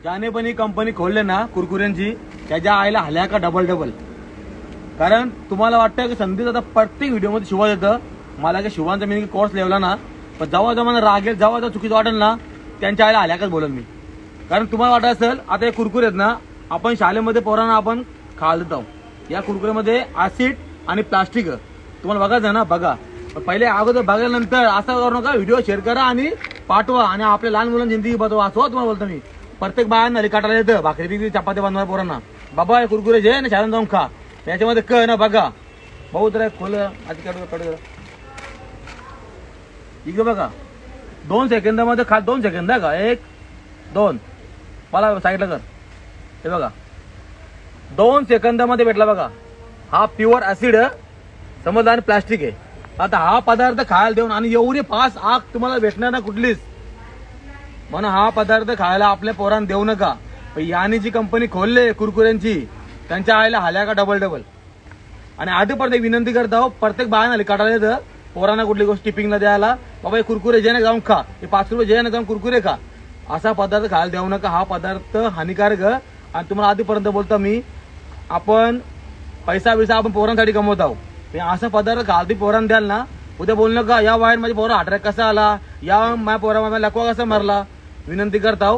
ज्याने पण ही कंपनी खोलले ना कुरकुऱ्यांची, त्याच्या आईला हल्या का डबल डबल. कारण तुम्हाला वाटतं की संदेश आता प्रत्येक व्हिडिओमध्ये शिवा येतं. मला की शिवांचा मी कोर्स लावला ना, पण जेव्हा जेव्हा रागेल, जेव्हा चुकीचं वाटेल ना, त्यांच्या आईला हल्याकाच बोलेल मी. कारण तुम्हाला वाटत असेल आता हे कुरकुरे आहेत ना, आपण शाळेमध्ये पोरांना आपण खायला देतो. या कुरकुऱ्यामध्ये ऍसिड आणि प्लास्टिक तुम्हाला बघायचं ना, बघा. पण पहिले अगोदर बघायल्यानंतर असं करू नका, व्हिडिओ शेअर करा आणि पाठवा आणि आपल्या लहान मुलांची जिंदगी बदवा. असं तुम्हाला बोलतो मी. प्रत्येक बायांना काटायला येतं, भाकरी बिकरी चपाती बनवणार पोरांना. बाबा हे कुरकुरे जे ना शाळेत जाऊन खा, याच्यामध्ये क ना बघा. भाऊ तर खोल आधी कडू इकडे बघा. 2 सेकंदामध्ये खा. 2 सेकंद का, 1 2 मला साईडला कर. हे बघा 2 सेकंदामध्ये भेटला बघा. हा प्युअर ऍसिड समजला आणि प्लास्टिक आहे. आता हा पदार्थ खायला देऊन आणि एवढी फास्ट आग तुम्हाला भेटणार ना कुठलीच. म्हणून हा पदार्थ खायला आपल्या पोरांना देऊ नका. याने जी कंपनी खोलले कुरकुऱ्यांची, त्यांच्या आईला हल्या का डबल डबल. आणि आधी परत विनंती करता, प्रत्येक बाळांना काढायला येतं पोरांना कुठली गोष्ट टिपिंगला द्यायला. बाबा हे कुरकुरे जे ना जाऊन खा, हे 5 रुपये जे ना जाऊन कुरकुरे खा. असा पदार्थ खायला देऊ नका. हा पदार्थ हानिकारक. आणि तुम्हाला आधीपर्यंत बोलतो मी, आपण पैसा बिसा आपण पोरांसाठी कमवत आहोत. असा पदार्थ खालती पोरांना द्याल ना, उद्या बोलू नका या वायर माझ्या पोरा अटॅक कसा आला, या माझ्या पोरा माझ्या लकवा कसा मारला. विनंती करता